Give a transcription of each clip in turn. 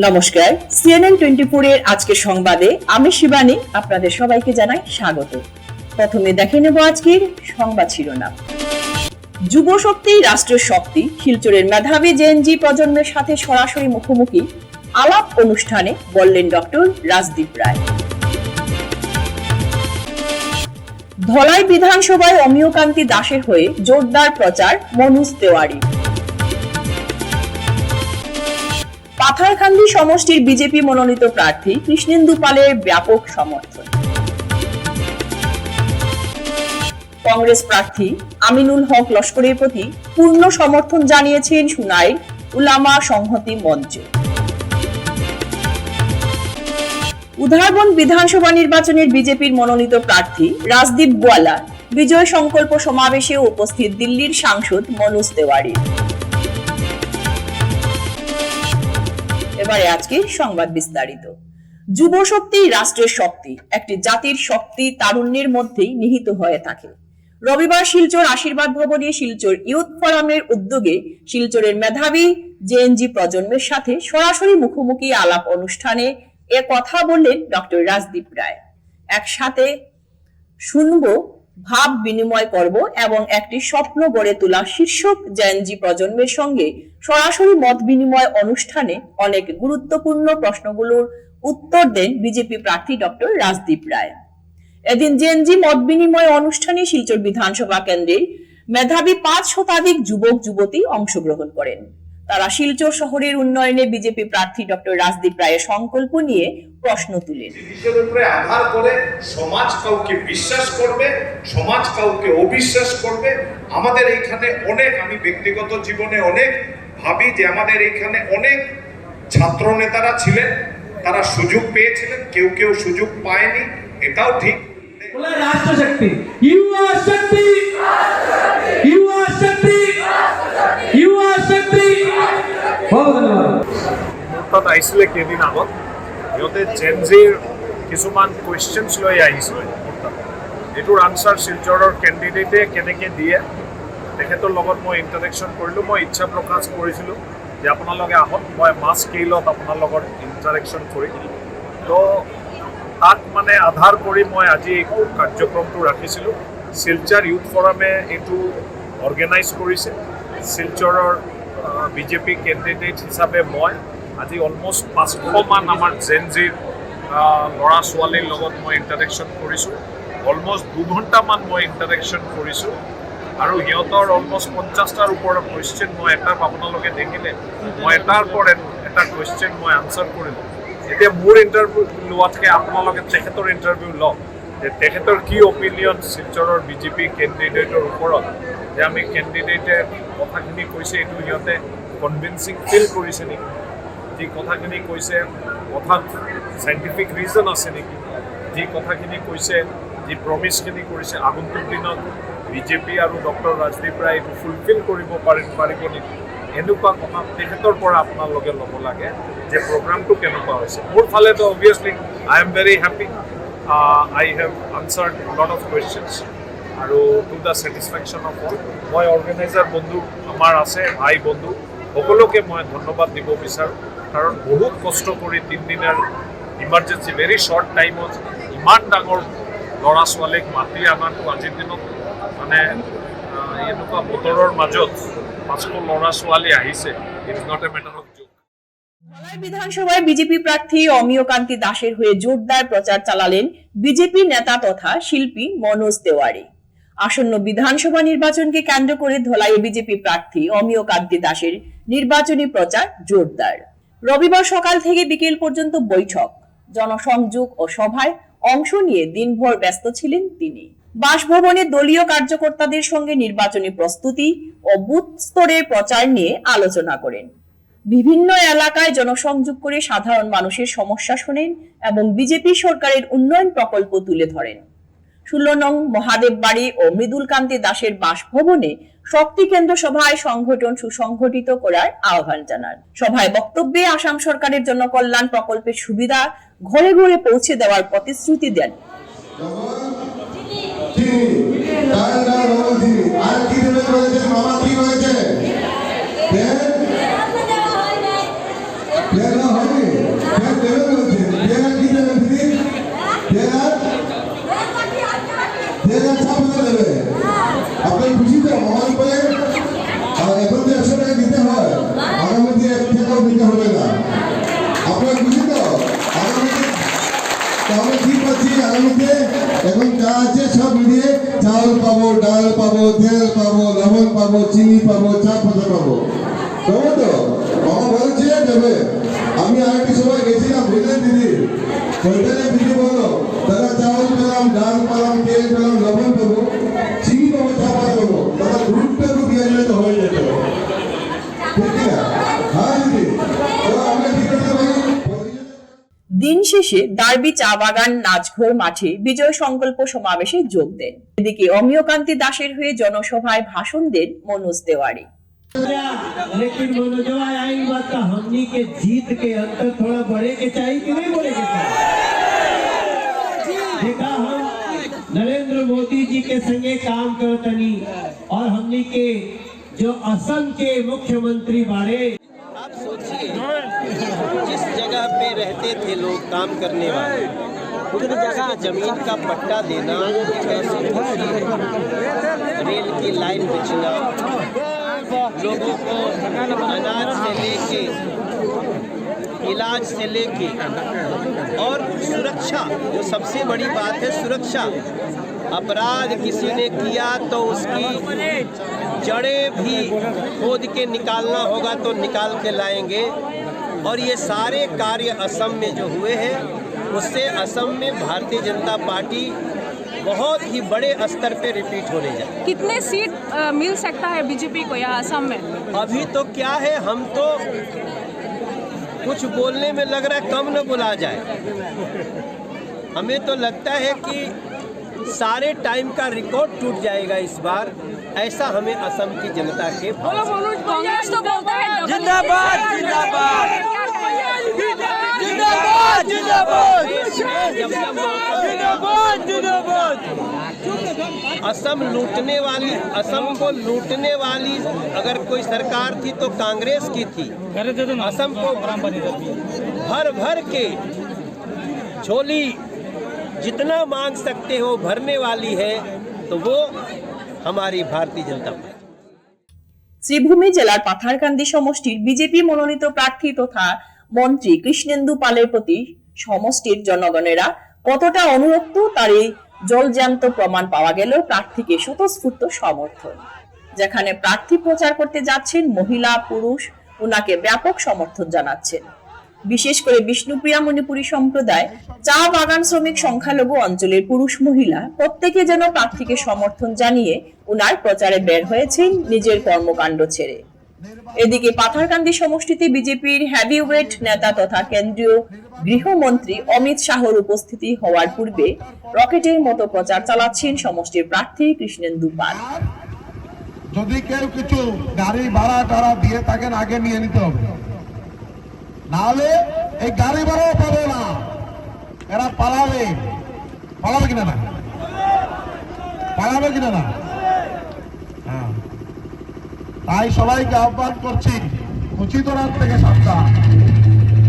নমস্কার, CNN 24 এর আজকের সংবাদে আমি শিবানী আপনাদের সবাইকে জানাই স্বাগত। প্রথমে দেখে নেব আজকের সংবাদ শিরোনাম। যুব শক্তি রাষ্ট্রের শক্তি, শিলচরের মেধাবী জেএনজি প্রজন্মের সাথে সরাসরি মুখোমুখি আলাপ অনুষ্ঠানে বললেন ডক্টর রাজদীপ রায়। ধলাই বিধানসভায় অমিয়কান্তি দাসের হয়ে জোরদার প্রচার মনোজ তেওয়ারি। পাথারকান্দি সমষ্টির বিজেপি মনোনীত প্রার্থী কৃষ্ণেন্দু পালের ব্যাপক সমর্থন। কংগ্রেস প্রার্থী আমিনুল হক লস্করের প্রতি পূর্ণ সমর্থন জানিয়েছেন সুনাইর উলামা সংহতি মঞ্চ। উধারবন বিধানসভা নির্বাচনের বিজেপির মনোনীত প্রার্থী রাজদীপ গোয়ালা বিজয় সংকল্প সমাবেশে উপস্থিত দিল্লির সাংসদ মনোজ তেওয়ারি। এবারে আজকে সংবাদ বিস্তারিত। যুব শক্তি রাষ্ট্রের শক্তি, একটি জাতির শক্তি তারুণ্যের মধ্যেই নিহিত হয়ে থাকে। রবিবার শিলচর আশীর্বাদ ভবনে শিলচর ইউথ ফোরামের উদ্যোগে শিলচরের মেধাবী জেএনজি প্রজন্মের সাথে সরাসরি মুখোমুখি আলাপ অনুষ্ঠানে এ কথা বললেন ডক্টর রাজদীপ রায়। একসাথে শুনবো, ভাব বিনিময় করব এবং একটি স্বপ্ন গড়ে তোলা শীর্ষক জেএনজি প্রজন্মের সঙ্গে সরাসরি মত বিনিময় অনুষ্ঠানে অনেক গুরুত্বপূর্ণ প্রশ্নগুলোর উত্তর দেন বিজেপি প্রার্থী ডক্টর রাজদীপ রায়। এদিন জেএনজি মত বিনিময় অনুষ্ঠানে শিলচর বিধানসভা কেন্দ্রের মেধাবী 5 শতাধিক যুবক যুবতী অংশগ্রহণ করেন। তারা শিলচর শহরের উন্নয়নে বিজেপি প্রার্থী ডক্টর রাজদীপ রায়ের সংকল্প নিয়ে প্রশ্ন তুলেন। জিনিসের উপরে আধার করে সমাজ কাউকে বিশ্বাস করবে, সমাজ কাউকে অবিশ্বাস করবে। আমাদের এইখানে অনেক, আমি ব্যক্তিগত জীবনে অনেক ভাবি যে আমাদের এইখানে অনেক ছাত্র নেতারা ছিলেন, তারা সুযোগ পেয়েছিলেন, কেউ কেউ সুযোগ পায়নি, এটাও ঠিক। রাষ্ট্রশক্তি, ইউ আর শক্তি, ইউ আর শক্তি, ইউ আর শক্তি। তাত আহিছিলে কেইদিন আগত সিহঁতে জেনজিৰ কিছুমান কুৱেশ্যনছ লৈ আহিছিলে। এইটোৰ আনচাৰ শিলচৰৰ কেণ্ডিডেটে কেনেকৈ দিয়ে তেখেতৰ লগত মই ইণ্টাৰেকশ্যন কৰিলোঁ। মই ইচ্ছা প্ৰকাশ কৰিছিলোঁ যে আপোনালোকে আহক, মই মাছ স্কেলত আপোনাৰ লগত ইণ্টাৰেকশ্যন কৰিম। তো তাক মানে আধাৰ কৰি মই আজি এই কাৰ্যক্ৰমটো ৰাখিছিলোঁ। শিলচৰ ইউথ ফোৰামে এইটো অৰ্গেনাইজ কৰিছে। শিলচৰৰ বিজেপি কেণ্ডিডেট হিচাপে মই আজি অলমষ্ট 500মান আমাৰ জেনজিৰ ল'ৰা ছোৱালীৰ লগত মই ইণ্টাৰেকশ্যন কৰিছোঁ। অলমষ্ট 2 ঘণ্টামান মই ইণ্টাৰেকশ্যন কৰিছোঁ আৰু সিহঁতৰ অলমষ্ট 50টাৰ ওপৰত কুৱেশ্যন মই এটা আপোনালোকে দেখিলে মই এটাৰ ওপৰত এটা কুৱেশ্যন মই আনচাৰ কৰিলোঁ। এতিয়া মোৰ ইণ্টাৰভিউ লোৱাতকৈ আপোনালোকে তেখেতৰ ইণ্টাৰভিউ লওক যে তেখেতৰ কি অপিনিয়ন শিলচৰৰ বিজেপি কেণ্ডিডেটৰ ওপৰত, যে আমি কেণ্ডিডেটে কথাখিনি কৈছে এইটো সিহঁতে কনভিনচিং ফিল কৰিছে নেকি, যি কথাখিনি কৈছে কথাত চাইণ্টিফিক ৰিজন আছে নেকি, যি কথাখিনি কৈছে, যি প্ৰমিছখিনি কৰিছে আগন্তুক দিনত বিজেপি আৰু ডক্টৰ ৰাজদীপ ৰায় এইটো ফুলফিল কৰিব পাৰিব নেকি, এনেকুৱা কথা তেখেতৰ পৰা আপোনালোকে ল'ব লাগে যে প্ৰগ্ৰামটো কেনেকুৱা হৈছে। মোৰ ফালেতো obviously I am very happy. I have answered a lot of questions আৰু to the satisfaction of all. মই অৰ্গেনাইজাৰ বন্ধু আমাৰ আছে, ভাই বন্ধু সকলোকে মই ধন্যবাদ দিব বিচাৰোঁ, কাৰণ বহুত কষ্ট কৰি 3 দিনৰ ইমাৰ্জেঞ্চি ভেৰি শ্বৰ্ট টাইমত ইমান ডাঙৰ ল'ৰা ছোৱালীক মাতি অনাটো আজিৰ দিনত মানে এনেকুৱা বতৰৰ মাজত 500 ল'ৰা ছোৱালী আহিছে, it is not a matter of joke. ধলাই বিধানসভায় বিজেপি প্রার্থী অমিয়কান্তি দাসের হয়ে জোরদার প্রচার চালালেন বিজেপি নেতা তথা শিল্পী মনোজ তেওয়ারি। আসন্ন বিধানসভা নির্বাচনকে কেন্দ্র করে ধলাইয়ে বিজেপি প্রার্থী অমিয়কান্তি দাসের নির্বাচনী প্রচার জোরদার। রবিবার সকাল থেকে বিকেল পর্যন্ত বৈঠক, জনসংযোগ ও সভায় অংশ নিয়ে দিনভর ব্যস্ত ছিলেন তিনি। বাসভবনে দলীয় কার্যকর্তাদের সঙ্গে নির্বাচনী প্রস্তুতি ও বুথ স্তরের প্রচার নিয়ে আলোচনা করেন। বিভিন্ন এলাকায় জনসংযোগ করে সাধারণ মানুষের সমস্যা শোনেন এবং বিজেপি সরকারের উন্নয়ন প্রকল্প তুলে ধরেন। 16 নং মহাদেব বাড়ি ও মৃদুলকান্তি দাসের বাসভবনে শক্তি কেন্দ্র সভায় সংগঠন সুসংগঠিত করার আহ্বান জানান। সভায় বক্তব্যে আসাম সরকারের জনকল্যাণ প্রকল্পের সুবিধা ঘরে ঘরে পৌঁছে দেওয়ার প্রতিশ্রুতি দেন। প্লেন হয়নি ছাপ দেবে। আপনি খুশি তো মহান করে এখন যে 100 টাকা দিতে হয় আগামীতে 1 টাকাও দিতে হবে না। আপনার খুশি তো আগামীতে তাহলে কি পাচ্ছি আগামীতে এখন যা আছে সব মিলিয়ে চাল পাবো, ডাল পাবো, তেল পাবো, লবণ পাবো, চিনি পাবো, চা পাতা পাবো। তবে তো বাবা বলছে দেবে। আমি আরেকটি সময় গেছিলাম বুঝলেন দিদি, ওইখানে দিদি বললো দাদা চাউল পেলাম, ডাল পেলাম, তেল পেলাম, লবণ পাবো, চিনি পাবো, চা পাতা পাবো, দাদা গ্রুপটাকে দিয়ে দিলে তো হয়ে যেত। ঠিক না? হ্যাঁ দিদি, তো আমরা কি করতে পারি? দিন শেষে ডার্বি চা বাগান নাচঘর মাঠে বিজয় সংকল্প সমাবেশে যোগ দেন। এদিকে অমিয়কান্তি দাসের হয়ে জনসভায় ভাষণ দেন মনোজ তেওয়ারি। लेकिन मनोजवा आई बात का हमनी के जीत के अंतर थोड़ा बढ़े के चाहिए कि नहीं बढ़े के चाहिए? देखा हम नरेंद्र मोदी जी के संगे काम करतनी और हमनी के जो असम के मुख्यमंत्री बारे। आप सोचिए जिस जगह पे रहते थे लोग काम करने वाले, उस जगह जमीन का पट्टा देना, रेल की लाइन बिछना, लोगों को अनाज से लेके इलाज से लेके और सुरक्षा, जो सबसे बड़ी बात है सुरक्षा। अपराध किसी ने किया तो उसकी जड़ें भी खोद के निकालना होगा तो निकाल के लाएंगे। और ये सारे कार्य असम में जो हुए हैं उससे असम में भारतीय जनता पार्टी बहुत ही बड़े स्तर पे रिपीट होने जाए। कितने सीट मिल सकता है बीजेपी को यहाँ असम में? अभी तो क्या है, हम तो कुछ बोलने में लग रहा है कम न बोला जाए। हमें तो लगता है कि सारे टाइम का रिकॉर्ड टूट जाएगा इस बार, ऐसा हमें असम की जनता के कांग्रेस तो बोलता है जिंदाबाद जिंदाबाद जिंदाबाद जिंदाबाद जिंदाबाद जिंदाबाद। असम लूटने वाली, असम को लूटने वाली अगर कोई सरकार थी तो कांग्रेस की थी। असम को भर भर के झोली जितना मांग सकते हो भरने वाली है, तो वो हमारी भारतीय जनता पार्टी। শ্রীভূমি জেলার পাথারকান্দি সমষ্টির বিজেপি মনোনীত প্রার্থী তথা মন্ত্রী কৃষ্ণেন্দু পালের প্রতি সমষ্টির জনগণেরা কতটা অনুরক্ত তার এই জলজ্যান্ত প্রমাণ পাওয়া গেল প্রার্থীকে স্বতঃস্ফূর্ত সমর্থন। যেখানে প্রার্থী প্রচার করতে যাচ্ছেন মহিলা পুরুষ ওনাকে ব্যাপক সমর্থন জানাচ্ছেন। বিশেষ করে বিষ্ণুপ্রিয়া মণিপুরী সম্প্রদায়, চা বাগান শ্রমিক সংখ্যালঘু অঞ্চলের পুরুষ মহিলা প্রত্যেকে যেন প্রার্থীকে সমর্থন জানিয়ে উনার প্রচারে বের হয়েছেন নিজের কর্মকাণ্ড ছেড়ে। এদিকে পাথারকান্দি সমষ্টিতে বিজেপির হেভিওয়েট নেতা তথা কেন্দ্রীয় গৃহমন্ত্রী অমিত শাহর উপস্থিতি হওয়ার পূর্বে রকেটের মতো প্রচার চালাচ্ছেন সমষ্টির প্রার্থী কৃষ্ণেন্দু পাল। যদি কেউ কিছু গাড়ি ভাড়া টাড়া দিয়ে থাকেন আগে নিয়ে নিতে হবে, নাহলে এই গাড়ি ভাড়াও পাবে না, এরা পালাবে। পালাবে কিনা না? পালাবে কিনা না? হ্যাঁ, তাই সবাইকে আহ্বান করছি উচিতরার থেকে সাবধান।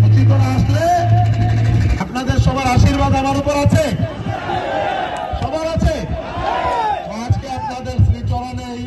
উচিতরা আসলে আপনাদের সবার আশীর্বাদ আমার উপর আছে, সবার আছে। আজকে আপনাদের শ্রীচরণে এই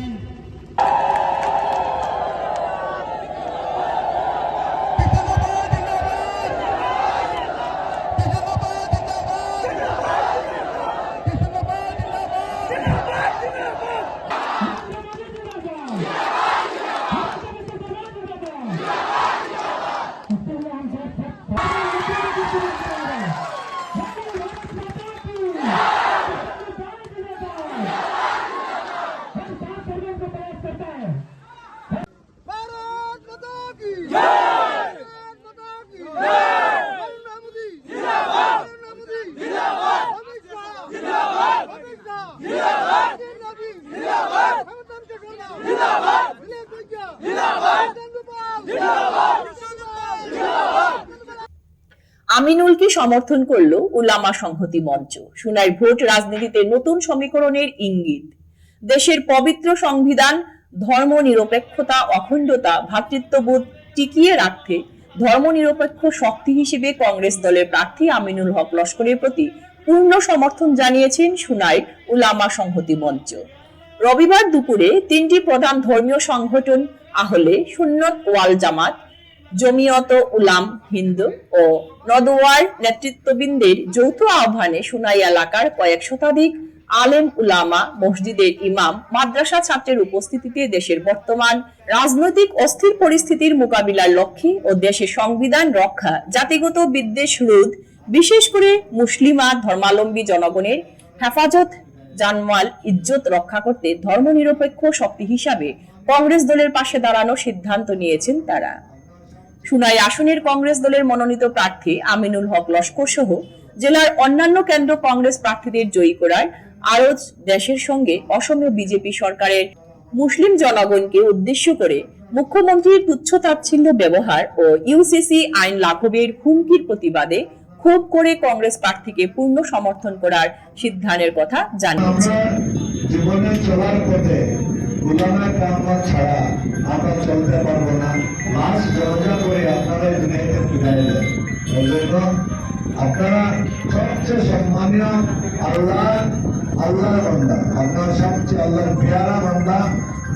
আমিনুলকে সমর্থন করল উলামা সংহতি মঞ্চ। সোনার ভোট রাজনীতিতে নতুন সমীকরণের ইঙ্গিত। দেশের পবিত্র সংবিধান, ধর্মনিরপেক্ষতা, অখণ্ডতা, ভ্রাতৃত্ববোধ টিকিয়ে রাখতে ধর্মনিরপেক্ষ শক্তি হিসেবে কংগ্রেস দলের প্রার্থী আমিনুল হক লস্করের প্রতি পূর্ণ সমর্থন জানিয়েছেন সুনাই উলামা সংহতি মঞ্চ। রবিবার দুপুরে 3টি প্রধান ধর্মীয় সংগঠন আহলে সুন্নত ওয়াল জামাত, জমিয়ত উলাম হিন্দ ও নদওয়ার নেতৃত্ববৃন্দের যৌথ আহ্বানে সুনাই এলাকার কয়েক শতাধিক আলেম উলামা, মসজিদের ইমাম, মাদ্রাসা ছাত্রের উপস্থিতিতে দেশের বর্তমান রাজনৈতিক অস্থির পরিস্থিতির মোকাবিলার লক্ষ্যে ও দেশের সংবিধান রক্ষা, জাতিগত বিদ্বেষ রোধ, বিশেষ করে মুসলিমা ধর্মাবলম্বী জনগণের হেফাজত, জানমাল ইজ্জত রক্ষা করতে ধর্মনিরপেক্ষ শক্তি হিসাবে কংগ্রেস দলের পাশে দাঁড়ানোর সিদ্ধান্ত নিয়েছেন তারা। সুনাই আসনের কংগ্রেস দলের মনোনীত প্রার্থী আমিনুল হক লস্কর সহ জেলার অন্যান্য কেন্দ্র কংগ্রেস প্রার্থীদের জয়ী করার আরজ দেশের সঙ্গে অসমীয় বিজেপি সরকারের মুসলিম জনগণকে উদ্দেশ্য করে মুখ্যমন্ত্রীর তুচ্ছতাচ্ছিল্য ব্যবহার ও ইউসিসি আইন লাঘবের হুমকির প্রতিবাদে ক্ষোভ করে কংগ্রেস প্রার্থীকে পূর্ণ সমর্থন করার সিদ্ধান্তের কথা জানিয়েছে। জীবনে চলার পথে উলামা কামত ছাড়া আমরা চলতে পারবো না। লাশ দরজা করে আপনারা এই দুনিয়াতে ফিরে এলেন। এই জন্য আপনারা সবচেয়ে সম্মানীয় আল্লাহর বান্দা, আপনার সবচেয়ে আল্লাহর পেয়ারা বান্দা।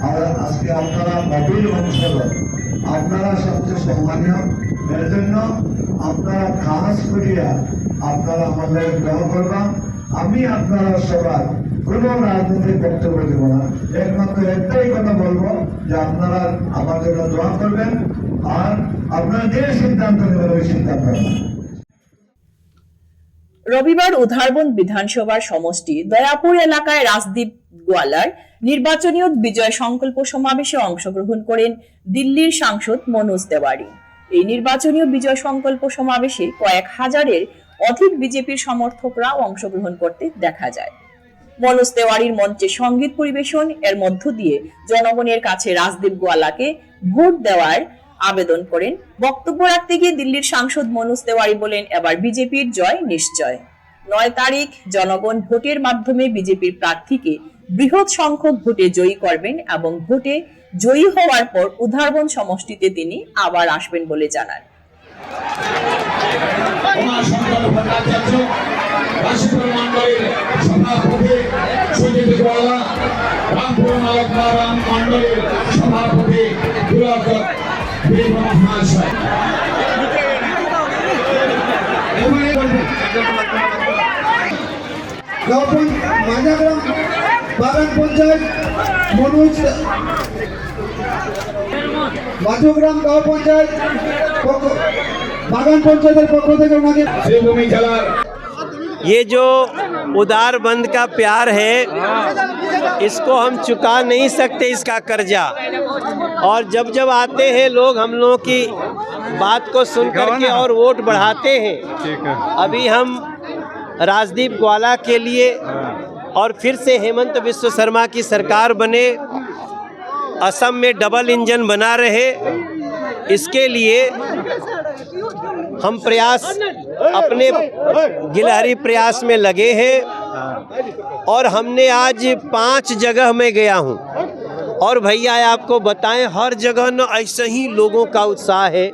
আর আজকে আপনারা নবীর বংশধর, আপনারা সবচেয়ে সম্মানীয়। এর জন্য আপনারা খাস করিয়া আপনারা আমাদের গ্রহণ করবেন। আমি আপনারা সবাই কোনো রাজনৈতিক বক্তব্য দেব না, একমাত্র একটাই কথা বলবো যে আপনারা আমার জন্য দোয়া করবেন আর আপনারা যে সিদ্ধান্ত নেবেন ওই সিদ্ধান্ত নেবেন। রবিবার উধারবন বিধানসভার সমষ্টি দয়াপুর এলাকায় রাজদীপ গোয়ালার নির্বাচনী বিজয় সংকল্প সমাবেশে অংশগ্রহণ করেন দিল্লির সাংসদ মনোজ তেওয়ারি। এই নির্বাচনী বিজয় সংকল্প সমাবেশে কয়েক হাজারের অধিক বিজেপির সমর্থকরা অংশগ্রহণ করতে দেখা যায়। মনোজ তেওয়ারির মঞ্চে সঙ্গীত পরিবেশন এর মধ্য দিয়ে জনগণের কাছে রাজদীপ গোয়ালাকে ভোট দেওয়ার আবেদন করেন। বক্তব্য রাখতে গিয়ে দিল্লির সাংসদ মনোজ তেওয়ারি বলেন, এবার বিজেপির জয় নিশ্চয়। 9 তারিখ জনগণ ভোটের মাধ্যমে বিজেপির প্রার্থীকে বৃহৎ সংখ্যক ভোটে জয়ী করবেন এবং ভোটে জয়ী হওয়ার পর উধারবন সমষ্টিতে তিনি আবার আসবেন বলে জানান। মাঝাগ্রাম বাগান পঞ্চায়েত মনোজ মাঝগ্রাম গাঁও পঞ্চায়েত বাগান পঞ্চায়েতের পক্ষ থেকে ওনাকে শ্রীভূমি জেলার ये जो उदार बंद का प्यार है, इसको हम चुका नहीं सकते, इसका कर्जा। और जब जब आते हैं लोग हम लोगों की बात को सुन करके और वोट बढ़ाते हैं। अभी हम राजदीप ग्वाला के लिए और फिर से हेमंत बिस्व शर्मा की सरकार बने, असम में डबल इंजन बना रहे, इसके लिए हम प्रयास अपने गिलहरी प्रयास में लगे हैं। और हमने आज 5 जगह में गया हूँ और भैया आपको बताएं, हर जगह न ऐसे ही लोगों का उत्साह है।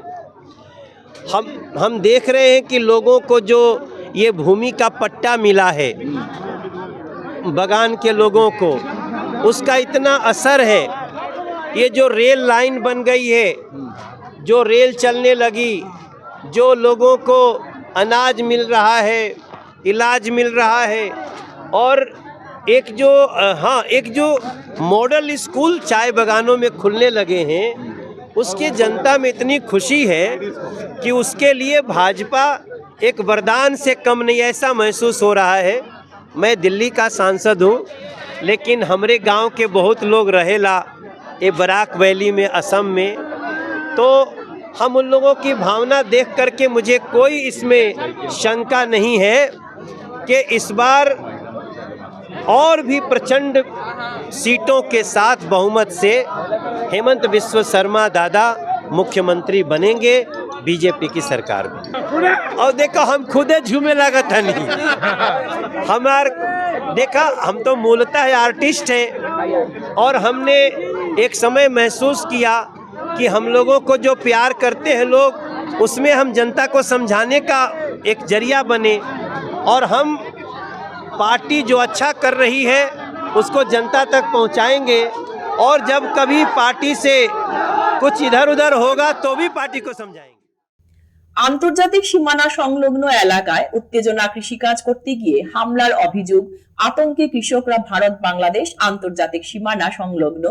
हम देख रहे हैं कि लोगों को जो ये भूमि का पट्टा मिला है बगान के लोगों को, उसका इतना असर है। ये जो रेल लाइन बन गई है, जो रेल चलने लगी, जो लोगों को अनाज मिल रहा है, इलाज मिल रहा है, और एक जो मॉडल स्कूल चाय बागानों में खुलने लगे हैं, उसकी जनता में इतनी खुशी है कि उसके लिए भाजपा एक वरदान से कम नहीं, ऐसा महसूस हो रहा है। मैं दिल्ली का सांसद हूँ, लेकिन हमारे गांव के बहुत लोग रहेला ये बराक वैली में, असम में, तो हम उन लोगों की भावना देख करके मुझे कोई इसमें शंका नहीं है कि इस बार और भी प्रचंड सीटों के साथ बहुमत से हेमंत बिस्व शर्मा दादा मुख्यमंत्री बनेंगे बीजेपी की सरकार में। और देखो हम खुद झूमे लगा था नहीं, देखा हम तो मूलतः आर्टिस्ट हैं, और हमने एक समय महसूस किया कि हम लोगों को जो प्यार करते हैं लोग, उसमें हम जनता को समझाने का एक जरिया बने। और हम पार्टी जो अच्छा कर रही है उसको जनता तक पहुंचाएंगे, और जब कभी पार्टी से कुछ इधर उधर होगा तो भी पार्टी को समझाएंगे। আন্তর্জাতিক সীমানা সংলগ্ন এলাকায় উত্তেজনা কৃষিকাজ করতে গিয়ে হামলার অভিযোগ, আতঙ্কে কৃষকরা। ভারত বাংলাদেশ আন্তর্জাতিক সীমানা সংলগ্ন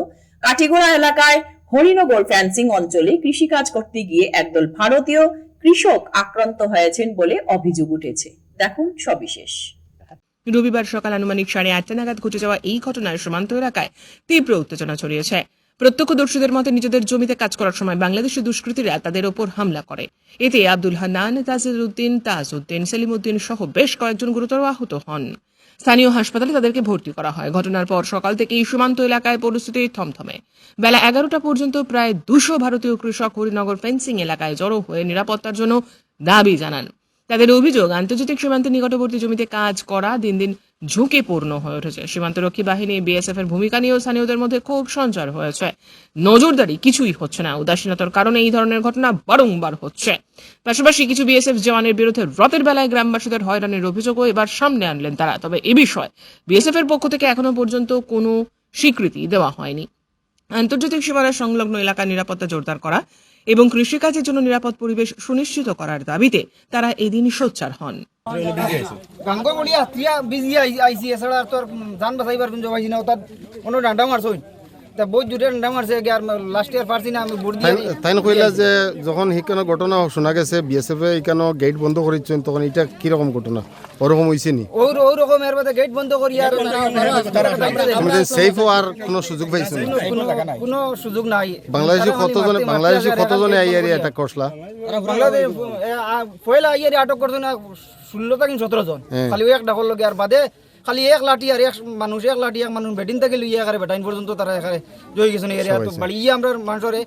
কাটিগড়া এলাকায় হরিনগর ফেন্সিং অঞ্চলে কৃষিকাজ করতে গিয়ে একদল ভারতীয় কৃষক আক্রান্ত হয়েছেন বলে অভিযোগ উঠেছে। দেখুন সবিশেষ। রবিবার সকাল আনুমানিক 8:30 নাগাদ ঘটে যাওয়া এই ঘটনায় সীমান্ত এলাকায় তীব্র উত্তেজনা ছড়িয়েছে। প্রত্যক্ষদর্শীদের মতে নিজেদের জমিতে কাজ করার সময় বাংলাদেশি দুষ্কৃতীরা তাদের ওপর হামলা করে। এতে আব্দুল হান্নান, তাজউদ্দিন, সেলিমউদ্দিন সহ বেশ কয়েকজন গুরুতর আহত হন। স্থানীয় হাসপাতালে তাদেরকে ভর্তি করা হয়। ঘটনার পর সকাল থেকেই সীমান্ত এলাকায় পরিস্থিতি থমথমে। বেলা 11টা পর্যন্ত প্রায় 200 ভারতীয় কৃষক হরিনগর ফেন্সিং এলাকায় জড়ো হয়ে নিরাপত্তার জন্য দাবি জানান। তাদের অভিযোগ, আন্তর্জাতিক সীমান্তের নিকটবর্তী জমিতে কাজ করা দিন দিন ঝুঁকিপূর্ণ হয়ে উঠেছে। সীমান্তরক্ষী বাহিনী বিএসএফ এর ভূমিকা নিয়েও স্থানীয়দের মধ্যে ক্ষোভ সঞ্চার হয়েছে। নজরদারি কিছুই হচ্ছে না, উদাসীনতার কারণে এই ধরনের ঘটনা বারংবার হচ্ছে। পাশাপাশি কিছু বিএসএফ জওয়ানের বিরুদ্ধে রাতের বেলায় গ্রামবাসীদের হয়রানির অভিযোগও এবার সামনে আনলেন তারা। তবে এ বিষয়ে বিএসএফ এর পক্ষ থেকে এখনো পর্যন্ত কোনো স্বীকৃতি দেওয়া হয়নি। আন্তর্জাতিক সীমানা সংলগ্ন এলাকার নিরাপত্তা জোরদার করা এবং কৃষিকাজের জন্য নিরাপদ পরিবেশ সুনিশ্চিত করার দাবিতে তারা এদিন সোচ্চার হন। তাই কইলা যে যখন হিকানো ঘটনা শোনা গেছে বিএসএফ এখানে গেট বন্ধ করেছেন, তখন এটা কিরকম ঘটনা? ওরকম হইছে নি? ওরকম এর মধ্যে গেট বন্ধ করি আর সেফ আর কোনো সুযোগ পাইছেন? কোনো সুযোগ নাই। বাংলাদেশি কতজনে এই এরিয়া অ্যাটাক করছলা? বাংলাদেশ পয়লা এই এরিয়া আটক করছে না 16 থেকে 17 জন, খালি এক ডাকর লগে আর বাদে খালি এক লাঠি আর এক মানুষ বেটিন থেকে লইয়া এখানে বেটাইন পর্যন্ত তারা এখানে জয় গেছেন এরিয়া বাড়ি আমরা মানুষরে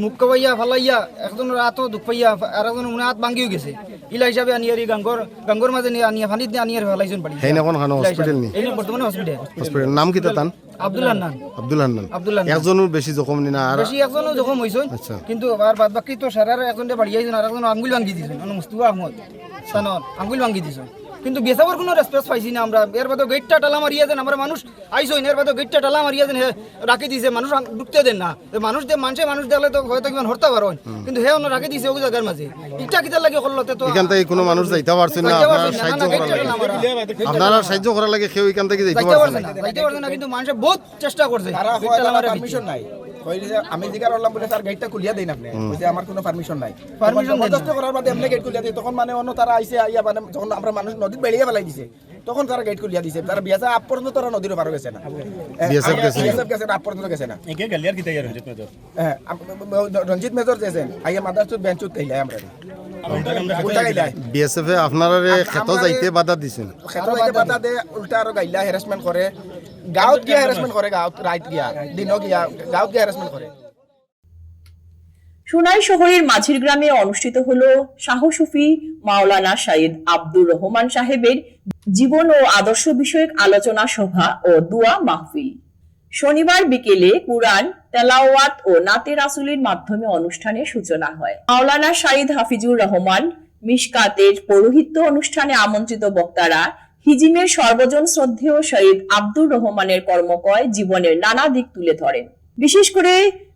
মুখ কবাইয়া ফালাইয়া একজনের হাতও দুঃখ পাইয়া আর একজনের মনে হাত ভাঙ্গিও গেছে। ইলা হিসাবে আনিয়ারি গাঙ্গর মাঝে নিয়ে আনিয়া ফানিত নিয়ে আনিয়ার ফেলাইছেন বাড়ি। হেই না কোন খানো হসপিটাল নি? এই বর্তমানে হসপিটাল। নাম কি তান? আব্দুল হান্নান। একজনের বেশি জখম নি না? আর বেশি একজনও জখম হইছেন, কিন্তু আর বাদ বাকি তো সারার একজনটা বাড়ি আইছেন আর একজন আঙ্গুল ভাঙ্গি দিছেন। মুস্তাফা আহমদ সানর আঙ্গুল ভাঙ্গি দিছেন, কিন্তু বেসাবার কোনো রেসপেক্ট পাইছি না আমরা। এর বাদে গেটটা টালা মারিয়া দেন, আমরা মানুষ আইসইন এর বাদে গেটটা টালা মারিয়া দেন, রাখি দিছে, মানুষ ঢুকতে দেন না। মানুষ দেখলে তো হয়তো কিমান হরতে পারেন, কিন্তু হে রাখি দিছে ওই জায়গার মাঝে। ইটা কিতা লাগে করলো তো এখান থেকে কোনো মানুষ যাইতে পারছেন না? আপনারা সাহায্য করার লাগে কেউ এখান থেকে যাইতে পারছেন না, কিন্তু মানুষ বহুত চেষ্টা করছে। পারমিশন নাই, আমি জিজ্ঞাসা করলাম বলে স্যার গেটটা খুলিয়া দেন আপনি, বলছে আমার কোনো পারমিশন নাই। পারমিশন করার বাদে এমনি গেট খুলিয়া দিই, তখন মানে অন্য তারা আইসে আইয়া মানে যখন আমরা মানুষ নদীর বেরিয়ে ফেলাই দিছে তখন তারা গেট খুলিয়া দিছে। তারা বিয়াসা আপ পর্যন্ত তারা নদীর পার গেছে না, বিএসএফ গেছে আপ পর্যন্ত গেছে না। হ্যাঁ, রঞ্জিত মেজর যেছেন আইয়া মাদারচুত বেঞ্চুত কইলা আমরা বিএসএফ এ আপনারা খেতো যাইতে বাধা দিছেন? খেতো যাইতে বাধা দে, উল্টা আরো গাইলা হ্যারাসমেন্ট করে, গাঁৱত গিয়া হ্যারাসমেন্ট করে, গাঁৱত রাইট গিয়া দিন গিয়া গাঁৱত গিয়া হ্যারাসমেন্ট করে। সোনাই শহরের মাঝির গ্রামে অনুষ্ঠিত হলো শাহ সুফি মাওলানা সাইদ আব্দুর রহমান সাহেবের জীবন ও আদর্শ বিষয়ক আলোচনা সভা ও দোয়া মাহফিল। শনিবার বিকেলে কুরআন তেলাওয়াত ও নাতে রাসূলের মাধ্যমে অনুষ্ঠানের সূচনা হয়। মাওলানা সাইদ হাফিজুর রহমান মিশকাতের পৌরোহিত্য অনুষ্ঠানে আমন্ত্রিত বক্তারা হিজিমের সর্বজন শ্রদ্ধেয় শহীদ আব্দুর রহমানের কর্মকয় জীবনের নানা দিক তুলে ধরেন। বিশেষ করে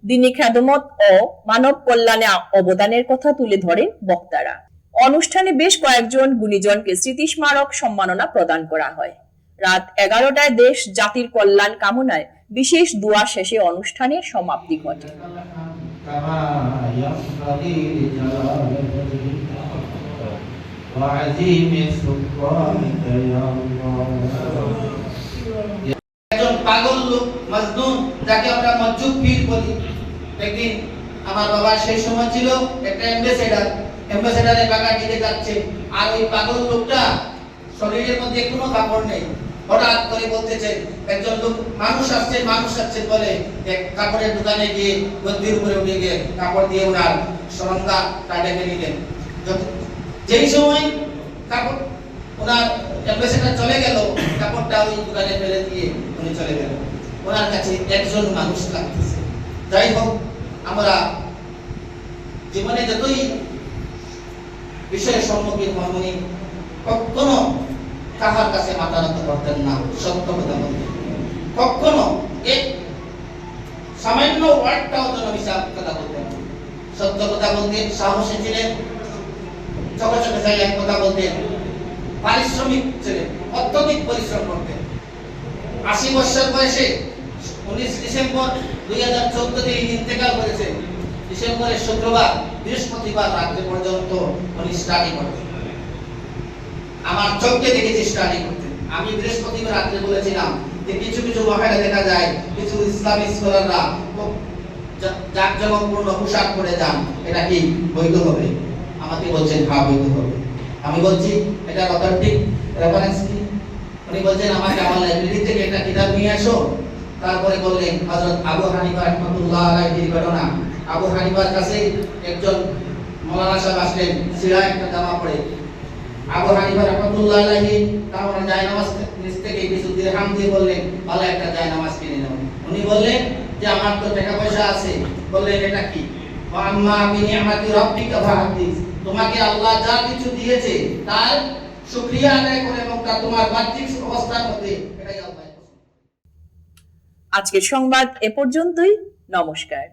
দিনী খেদমত ও মানব কল্যাণে অবদানের কথা তুলে ধরেন বক্তারা। অনুষ্ঠানে বেশ কয়েকজন গুণীজনকে স্মৃতি স্মারক সম্মাননা প্রদান করা হয়। রাত 11টায় দেশ জাতির কল্যাণ কামনায় বিশেষ দোয়া শেষে অনুষ্ঠানের সমাপ্তি ঘটে। একজন পাগল লোক মাজনুন, যাকে আমরা মজ্জুব পীর বলি। একদিন আমার বাবা সেই সময় ছিল একটা অ্যাম্বাসেডারে টাকা দিতে যাচ্ছে, আর ওই পাগল লোকটা শরীরের মধ্যে কোনো কাপড় নেই। হঠাৎ করে বলতেছে একজন লোক মানুষ আসছে বলে এক কাপড়ের দোকানে গিয়ে গদ্দির উপরে উঠে গিয়ে কাপড় দিয়ে ওনার সরঙ্গা কাটে নিলেন। যেই সময় কাপড় ওনার অ্যাম্বাসেডার চলে গেল, কাপড়টা ওই দোকানে ফেলে দিয়ে উনি চলে গেল। ওনার কাছে একজন মানুষ লাগতেছে। যাই হোক, আমরা জীবনে যতই বিষয়ের সম্মুখীন হই, কখনো কাহার কাছে মাথা নত করতেন না, সত্য কথা বলতেন। কখনো এক সামান্য ওয়ার্ডটাও যেন মিথ্যা কথা বলতেন না। সত্য কথা বলতেন, সাহসী ছিলেন, চোখে চোখে চাইলে কথা বলতেন, পারিশ্রমিক ছিলেন, অত্যধিক পরিশ্রম করতেন। 80 বছর বয়সে 19 ডিসেম্বর 2014 ইন্তেকাল করেছে। ডিসেম্বরের শুক্রবার, বৃহস্পতিবার রাত্রে পর্যন্ত উনি স্টাডি করতেন। আমার চোখে দেখেছি স্টাডি করতেন। আমি বৃহস্পতিবার রাত্রে বলেছিলাম যে কিছু কিছু মহিলা দেখা যায়, কিছু ইসলামিক স্কলাররা জাঁকজমকপূর্ণ পোশাক পরে যান, এটা কি বৈধ হবে? আমাকে বলছেন হ্যাঁ বৈধ হবে। আমি বলছি এটা অথেন্টিক রেফারেন্স কি? উনি বলছেন আমাকে আমার লাইব্রেরি থেকে একটা কিতাব নিয়ে আসো। তারপরে বললেন হযরত আবু হানিফা রাহমাতুল্লাহ আলাইহির ঘটনা। আবু হানিফার কাছে একজন মাওলানা সাহেব আসলেন, সিরা একটা জামা পরে। আবু হানিফা রাহমাতুল্লাহ আলাইহি তার জায়নামাজ নিচ থেকে কিছু দিরহাম দিয়ে বললেন ভালো একটা জায়নামাজ কিনে নাও। উনি বললেন যে আমার তো টাকা পয়সা আছে। বললেন এটা কি? ওয়া আম্মা বিনিআমাতি রাব্বিকা ফাহাদিস, তোমাকে আল্লাহ যা কিছু দিয়েছে তার শুকরিয়া আদায় করে এবং তা তোমার বাহ্যিক অবস্থার মধ্যে, এটাই আল্লাহ। আজকের সংবাদ এ পর্যন্তই। নমস্কার।